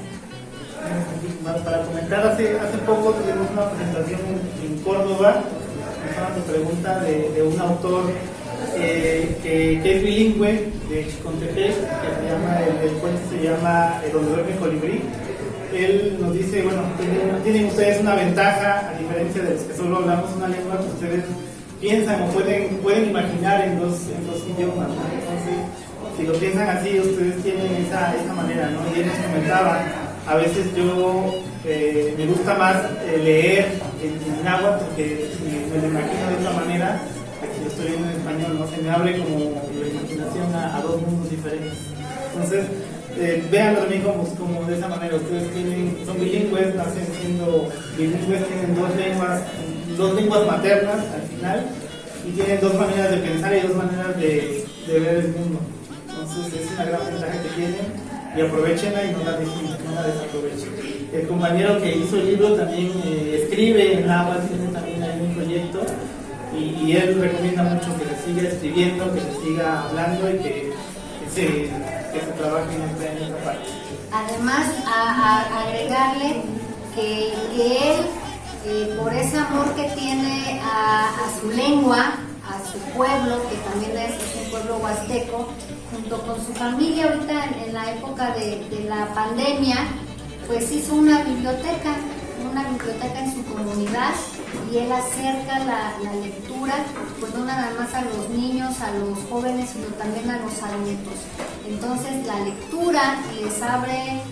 E: Para comentar, hace poco tuvimos una presentación en Córdoba, una pregunta de un autor que es bilingüe de Chicontepec, que se llama, el cuento se llama Donde duerme colibrí. Él nos dice, bueno, tienen ustedes una ventaja, a diferencia de los que solo hablamos una lengua, que ustedes piensan o pueden imaginar en dos idiomas, ¿no? Entonces, si lo piensan así, ustedes tienen esa manera, ¿no? Y él nos comentaba, a veces yo me gusta más leer en náhuatl porque me lo imagino de otra manera, que lo estoy leyendo en español, ¿no? Se me abre como la imaginación a dos mundos diferentes. Entonces, véanlo también como de esa manera. Ustedes son bilingües, nacen siendo bilingües, tienen dos lenguas maternas al final y tienen dos maneras de pensar y dos maneras de ver el mundo. Entonces es una gran ventaja que tienen y aprovechenla y no la desaprovechen. El compañero que hizo el libro también escribe en náhuatl, tiene también ahí un proyecto y él recomienda mucho que se siga escribiendo, que se siga hablando y que se trabaje en esta parte.
D: Además, agregarle que él, por ese amor que tiene a su lengua, a su pueblo, que también es un pueblo huasteco, junto con su familia ahorita en la época de la pandemia, pues hizo una biblioteca en su comunidad y él acerca la lectura, pues no nada más a los niños, a los jóvenes, sino también a los adultos. Entonces la lectura les abre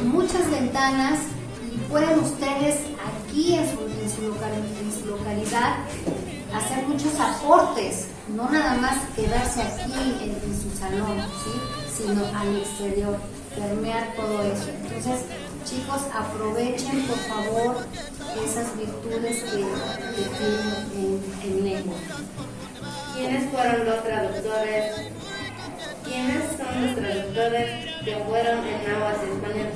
D: muchas ventanas y pueden ustedes aquí en su localidad hacer muchos aportes, no nada más quedarse aquí en su salón, ¿sí? Sino al exterior, permear todo eso. Entonces, chicos, aprovechen por favor esas virtudes que tienen en lengua.
F: ¿Quiénes fueron los traductores? ¿Quiénes son los traductores que fueron en náhuatl español?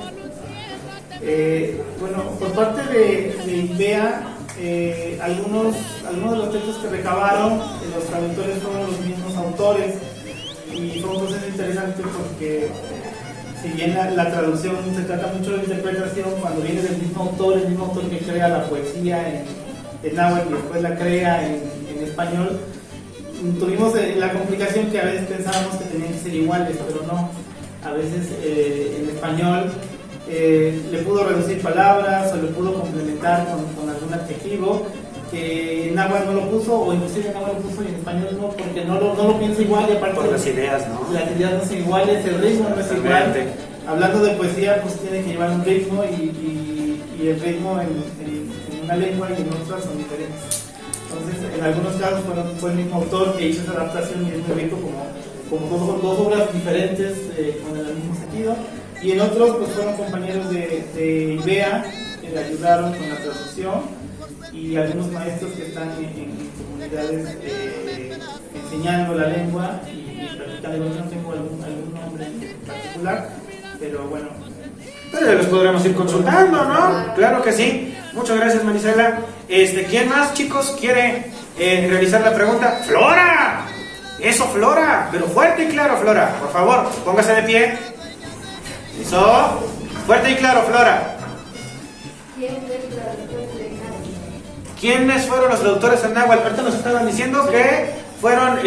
E: Bueno, por parte de INVEA, algunos de los textos que recabaron, los traductores fueron los mismos autores y fue un proceso interesante porque si bien la traducción se trata mucho de la interpretación, cuando viene del mismo autor, el mismo autor que crea la poesía en náhuatl y después la crea en español, tuvimos la complicación que a veces pensábamos que tenían que ser iguales, pero no. a veces en español le pudo reducir palabras o le pudo complementar con algún adjetivo que en náhuatl no lo puso, o inclusive en náhuatl lo puso y en español no, porque no lo piensa igual, y aparte
C: por las ideas, ¿no?
E: Las ideas no son iguales, el ritmo no es igual. Hablando de poesía, pues tiene que llevar un ritmo y el ritmo en una lengua y en otras son diferentes. Entonces, en algunos casos fue el mismo autor que hizo esa adaptación y es muy rico como dos obras diferentes con el mismo sentido. Y en otros, pues fueron compañeros de IBEA que le ayudaron con la traducción, y algunos maestros que están en comunidades enseñando la lengua y practicando. No tengo algún nombre en particular, pero bueno.
C: Pero los podremos ir consultando, ¿no? Claro que sí. Muchas gracias, Marisela. ¿Quién más, chicos, quiere realizar la pregunta? ¡Flora! Eso, Flora, pero fuerte y claro, Flora. Por favor, póngase de pie. Eso. Fuerte y claro, Flora. ¿Quiénes fueron los traductores en náhuatl? Ahorita nos estaban diciendo que fueron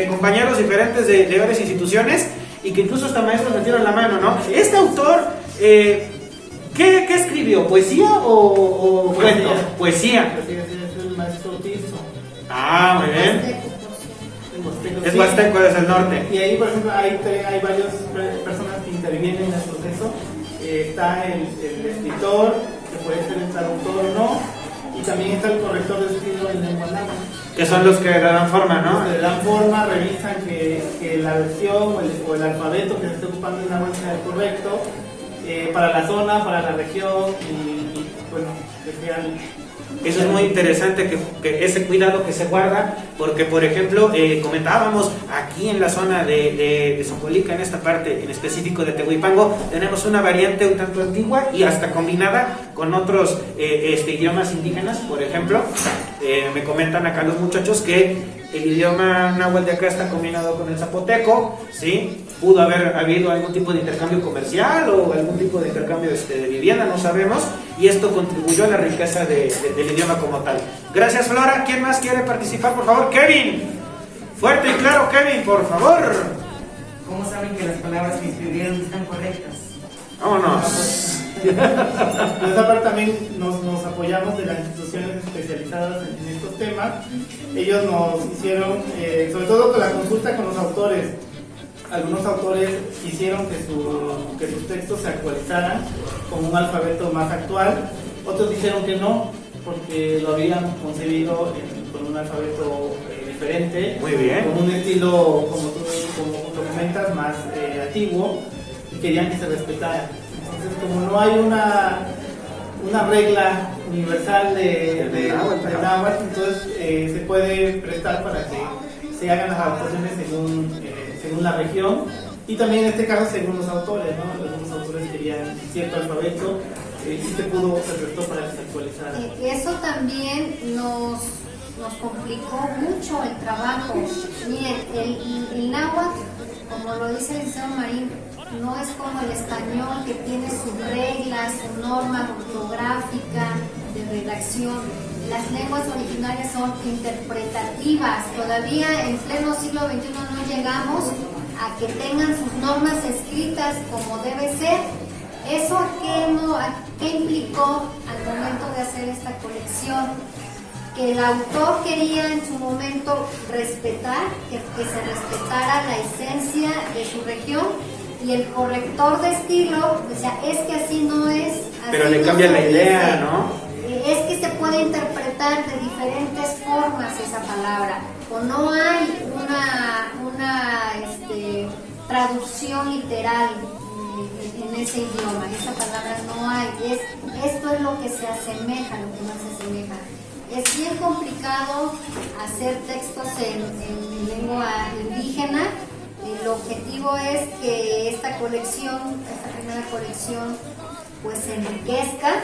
C: compañeros diferentes de varias instituciones y que incluso hasta maestros metieron la mano, ¿no? Este autor, ¿qué escribió? ¿Poesía o cuento? Poesía.
E: Es el maestro Tirso.
C: Ah, muy bien. Es huasteco desde el norte.
E: Y ahí, por ejemplo, hay varias personas que intervienen en el proceso. Está el escritor, que puede ser el traductor o no. Y también está el corrector de estilo en lengua náhuatl.
C: Que son los que le dan forma, ¿no?
E: Le dan forma, revisan que la versión o el alfabeto que se esté ocupando en náhuatl sea el correcto para la zona, para la región y bueno, que sean.
C: Eso es muy interesante, que ese cuidado que se guarda, porque por ejemplo, comentábamos aquí en la zona de Xochimilco, en esta parte en específico de Tehuipango, tenemos una variante un tanto antigua y hasta combinada con otros idiomas indígenas. Por ejemplo, me comentan acá los muchachos que el idioma náhuatl de acá está combinado con el zapoteco, ¿sí? Pudo haber habido algún tipo de intercambio comercial o algún tipo de intercambio de vivienda, no sabemos, y esto contribuyó a la riqueza del idioma como tal. Gracias, Flora. ¿Quién más quiere participar, por favor? Kevin. Fuerte y claro, Kevin, por favor.
G: ¿Cómo saben que las palabras que escribieron están correctas?
C: Vámonos.
E: Por esa parte también nos apoyamos de las instituciones especializadas en estos temas. Ellos nos hicieron, sobre todo con la consulta con los autores. Algunos autores quisieron que sus textos se actualizaran con un alfabeto más actual. Otros dijeron que no, porque lo habían concebido con un alfabeto diferente.
C: Muy bien.
E: Con un estilo, como tú comentas, más antiguo, y querían que se respetara. Entonces, como no hay una regla universal de náhuatl, entonces se puede prestar para que se hagan las adaptaciones según la región, y también en este caso según los autores, ¿no? Algunos autores querían cierto alfabeto y se prestó para que se actualizara.
D: Eso también nos complicó mucho el trabajo. Miren, el náhuatl, como lo dice el licenciado Marín, no es como el español, que tiene sus reglas, su norma ortográfica de redacción. Las lenguas originarias son interpretativas. Todavía en pleno siglo XXI no llegamos a que tengan sus normas escritas como debe ser. ¿Eso qué implicó al momento de hacer esta colección? Que el autor quería en su momento respetar, que se respetara la esencia de su región, y el corrector de estilo decía, es que así no es. Así
C: pero le
D: no
C: cambia la
D: dice.
C: idea, ¿no?
D: Es que se puede interpretar de diferentes formas esa palabra, o no hay una traducción literal en ese idioma, esa palabra no hay. Esto es lo que se asemeja, lo que más se asemeja. Es bien complicado hacer textos en lengua indígena. El objetivo es que esta primera colección, pues se enriquezca.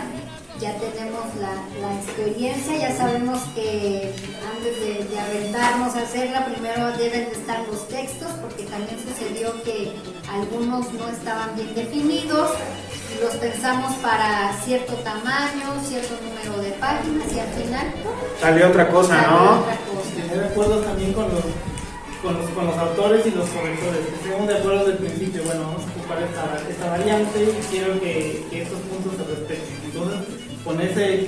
D: Ya tenemos la experiencia, ya sabemos que antes de aventarnos a hacerla, primero deben de estar los textos, porque también sucedió que algunos no estaban bien definidos, y los pensamos para cierto tamaño, cierto número de páginas, y al final
C: salió otra cosa, ¿no?
E: Tener acuerdos también con con los autores y los correctores, que estemos de acuerdo desde el principio. Bueno, vamos a ocupar esta variante y quiero que estos puntos se respeten. Entonces,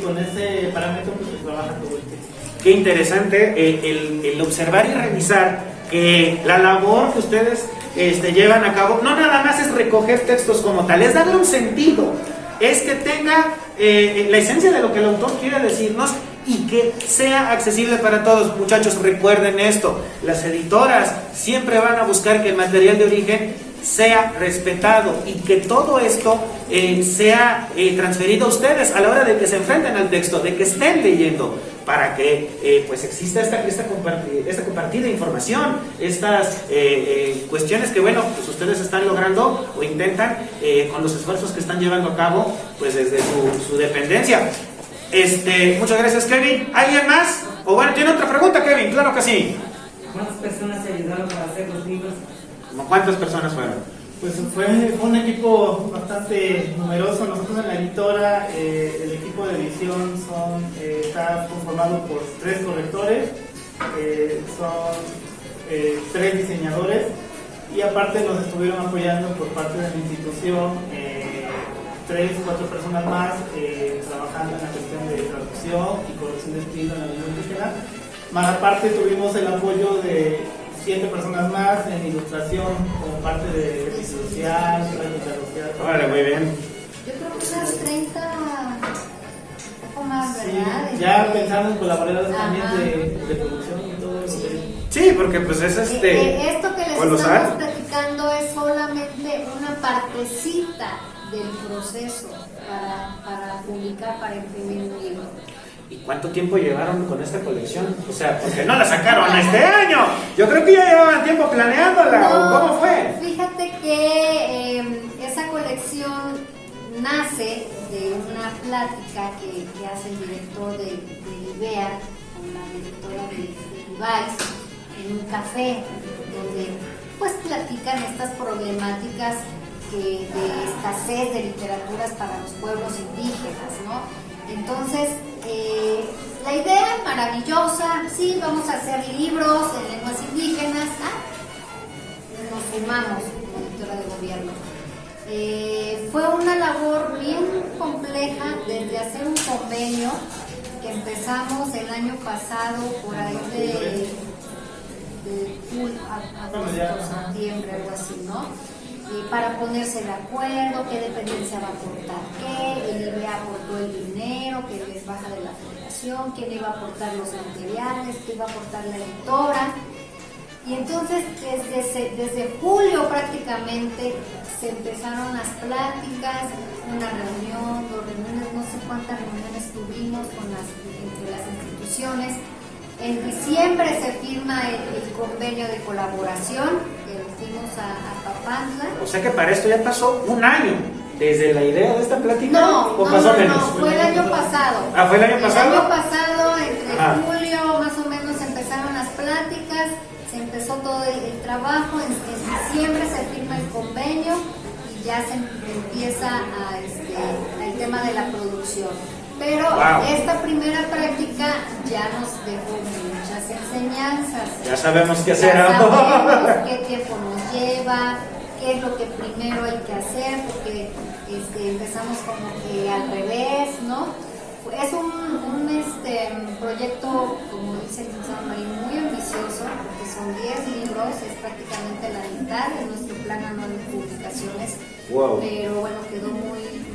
E: con ese parámetro pues, se trabaja todo el texto.
A: Qué interesante el observar y revisar que la labor que ustedes llevan a cabo no nada más es recoger textos como tal, es darle un sentido, es que tenga la esencia de lo que el autor quiere decirnos y que sea accesible para todos. Muchachos, recuerden esto, las editoras siempre van a buscar que el material de origen sea respetado y que todo esto sea transferido a ustedes a la hora de que se enfrenten al texto, de que estén leyendo, para que pues exista esta compartida información, estas cuestiones que bueno, pues ustedes están logrando o intentan con los esfuerzos que están llevando a cabo pues desde su dependencia. Muchas gracias, Kevin. ¿Alguien más? O bueno, ¿tiene otra pregunta, Kevin? Claro que sí.
G: ¿Cuántas personas se ayudaron para hacer los libros?
A: ¿Cuántas personas fueron?
E: Pues fue un equipo bastante numeroso. Nosotros en la editora, el equipo de edición está conformado por 3 correctores, son 3 diseñadores y aparte nos estuvieron apoyando por parte de la institución 3 o 4 personas más trabajando en la cuestión de traducción y corrección de estilo en la lengua indígena. Más aparte tuvimos el apoyo de 7 personas más en ilustración como parte de servicio social, práctica social.
A: Vale, muy bien.
D: Yo creo que unas 30, un poco más, ¿verdad?
E: Sí, ya pensando en colaboradores también de producción y todo eso.
A: Sí, porque pues es
D: esto que les
A: colosal.
D: estamos platicando es solamente una partecita del proceso para publicar, para imprimir un libro.
A: ¿Y cuánto tiempo llevaron con esta colección? O sea, porque no la sacaron este año. Yo creo que ya llevaban tiempo planeándola.
D: No,
A: ¿Cómo fue?
D: Fíjate que esa colección nace de una plática que hace el director de IBEA con la directora de Ibais en un café, donde pues platican estas problemáticas de escasez de literaturas para los pueblos indígenas, ¿no? Entonces, la idea maravillosa, sí, vamos a hacer libros en lenguas indígenas, nos sumamos como editora de gobierno. Fue una labor bien compleja desde hacer un convenio que empezamos el año pasado, por ahí de agosto, septiembre, algo así, ¿no? Para ponerse de acuerdo, qué dependencia va a aportar qué, el IBEA aportó el dinero, que les baja de la federación, quién iba a aportar los materiales, qué iba a aportar la editora. Y entonces desde julio prácticamente se empezaron las pláticas, una reunión, 2 reuniones, no sé cuántas reuniones tuvimos entre las instituciones. En diciembre se firma el convenio de colaboración, que lo hicimos a Papantla.
A: O sea que para esto ya pasó un año, desde la idea de esta plática.
D: No,
A: ¿o pasó menos?
D: No, fue el año pasado.
A: Ah, ¿fue el año pasado?
D: El año pasado, entre julio más o menos empezaron las pláticas, se empezó todo el trabajo, en diciembre se firma el convenio y ya se empieza el tema de la producción. Pero esta primera práctica ya nos dejó muchas enseñanzas.
A: Ya sabemos qué hacer.
D: Ya sabemos qué tiempo nos lleva, qué es lo que primero hay que hacer, porque empezamos como que al revés, ¿no? Es un proyecto, como dice el licenciado Marín, muy ambicioso, porque son 10 libros, es prácticamente la mitad de nuestro plan anual de publicaciones.
A: Wow.
D: Pero bueno, quedó muy bien.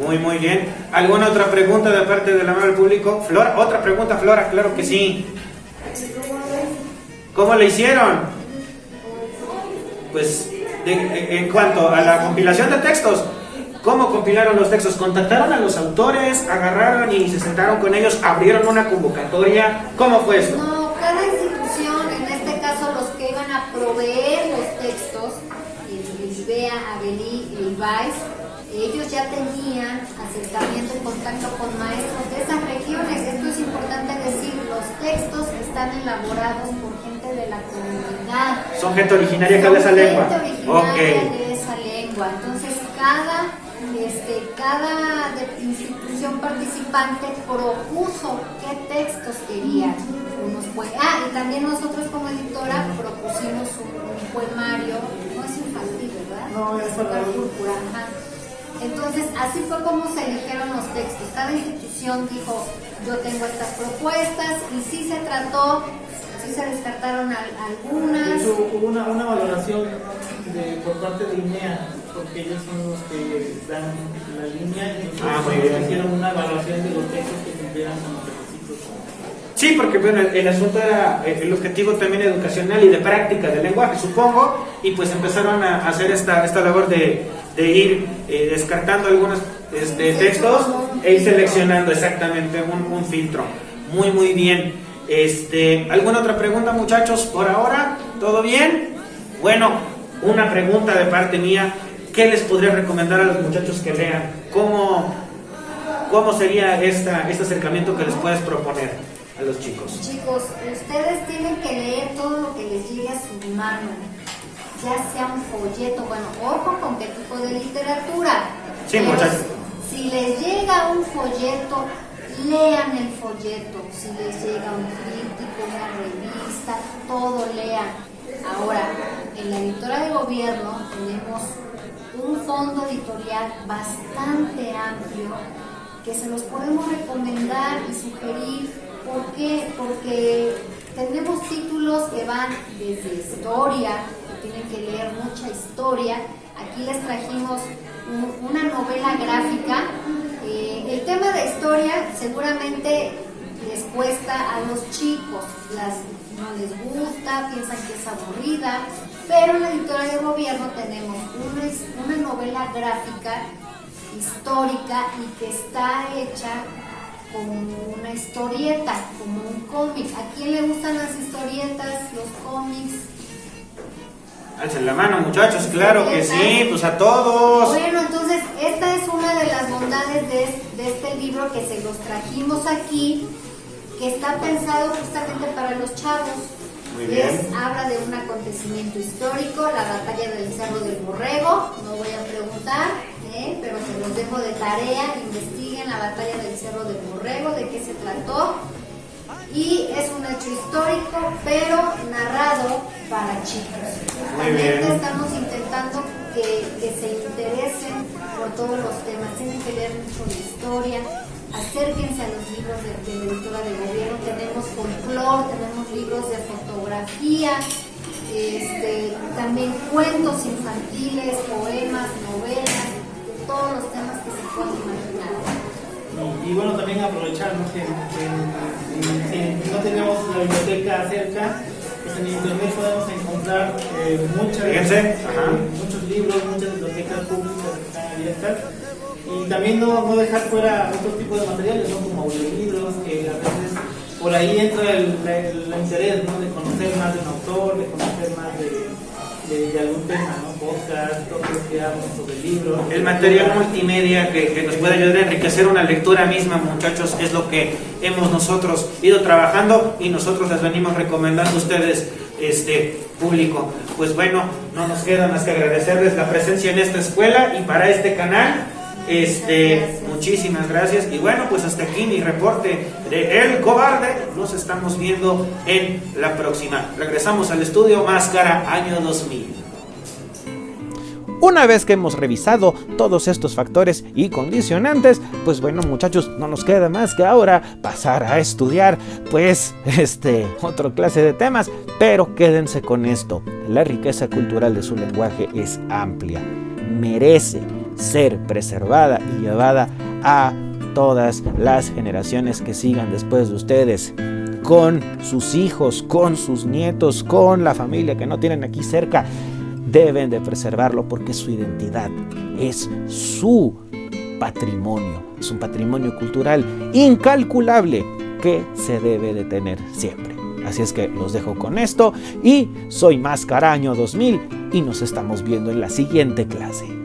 A: Muy bien. ¿Alguna otra pregunta de parte del amable público? Flora, otra pregunta, Flora, claro que sí. ¿Cómo le hicieron? Pues, en cuanto a la compilación de textos, ¿cómo compilaron los textos? ¿Contactaron a los autores, agarraron y se sentaron con ellos, abrieron una convocatoria? ¿Cómo fue eso?
D: No, cada institución, en este caso los que iban a proveer los textos, el IBEA, Abelí y Ibais, ellos ya tenían acercamiento y contacto con maestros de esas regiones. Esto es importante decir, los textos están elaborados por gente de la comunidad.
A: Son gente originaria de esa lengua.
D: Gente originaria de esa lengua. Entonces cada institución participante propuso qué textos querían. y también nosotros como editora propusimos un poemario, no es infantil, ¿verdad?
E: No, es para
D: púrpura. Entonces, así fue como se eligieron los textos. Cada institución dijo, yo tengo estas propuestas, y sí se trató, sí se descartaron algunas.
E: De hecho, hubo una valoración por parte de INEA, porque ellos son los que dan la línea, y entonces hicieron una evaluación de los textos que cumplieran con los requisitos.
C: Sí, porque bueno, el asunto era el objetivo también educacional y de práctica del lenguaje, supongo, y pues empezaron a hacer esta labor de ir descartando algunos textos e ir seleccionando exactamente un filtro. Muy bien. ¿Alguna otra pregunta, muchachos? Por ahora, ¿todo bien? Bueno, una pregunta de parte mía. ¿Qué les podría recomendar a los muchachos que lean? ¿Cómo sería este acercamiento que les puedes proponer a los chicos?
D: Chicos, ustedes tienen que leer todo lo que les llegue a su mano, ya sea un folleto, bueno, ojo con qué tipo de literatura.
C: Sí, muchachos.
D: Si les llega un folleto, lean el folleto. Si les llega un crítico, una revista, todo lean. Ahora, en la editora de gobierno tenemos un fondo editorial bastante amplio que se los podemos recomendar y sugerir. ¿Por qué? Porque tenemos títulos que van desde historia, que tienen que leer mucha historia. Aquí les trajimos una novela gráfica. El tema de historia seguramente les cuesta a los chicos, no les gusta, piensan que es aburrida, pero en la editora de gobierno tenemos una novela gráfica histórica y que está hecha como una historieta, como un cómic. ¿A quién le gustan las historietas, los cómics?
C: Alcen la mano, muchachos, claro que sí, pues a todos.
D: Bueno, entonces esta es una de las bondades de este libro que se los trajimos aquí, que está pensado justamente para los chavos.
C: Muy bien.
D: Habla de un acontecimiento histórico, la batalla del Cerro del Borrego. No voy a preguntar, pero se los dejo de tarea. Investiguen la batalla del Cerro del Borrego, de qué se trató. Y es un hecho histórico, pero narrado para chicos.
C: Muy bien.
D: Estamos intentando que se interesen por todos los temas. Tienen que leer mucho de historia. Acérquense a los libros de la editora de gobierno. Tenemos folclore, tenemos libros de fotografía, también cuentos infantiles, poemas, novelas, de todos los temas que se pueden imaginar.
E: Y bueno, también aprovechar, ¿no? que si no tenemos la biblioteca cerca, pues en internet podemos encontrar muchos libros, muchas bibliotecas públicas que están abiertas. Y también no dejar fuera otro tipo de materiales, ¿no? Como audiolibros, que a veces por ahí entra el interés, ¿no? De conocer más de un autor, de conocer más de algún tema, ¿no? Podcast, todo lo que hablamos sobre libros.
C: El material multimedia que nos puede ayudar a enriquecer una lectura misma, muchachos, es lo que hemos nosotros ido trabajando y nosotros les venimos recomendando a ustedes, público. Pues bueno, no nos queda más que agradecerles la presencia en esta escuela y para este canal. Muchísimas gracias. Y bueno, pues hasta aquí mi reporte de El Cobarde. Nos estamos viendo en la próxima. Regresamos al estudio Máscara, año 2000.
B: Una vez que hemos revisado todos estos factores y condicionantes, pues bueno, muchachos, no nos queda más que ahora pasar a estudiar pues otra clase de temas, pero quédense con esto. La riqueza cultural de su lenguaje es amplia, merece ser preservada y llevada a todas las generaciones que sigan después de ustedes, con sus hijos, con sus nietos, con la familia que no tienen aquí cerca. Deben de preservarlo porque es su identidad, es su patrimonio, es un patrimonio cultural incalculable que se debe de tener siempre. Así es que los dejo con esto y soy Máscara año 2000 y nos estamos viendo en la siguiente clase.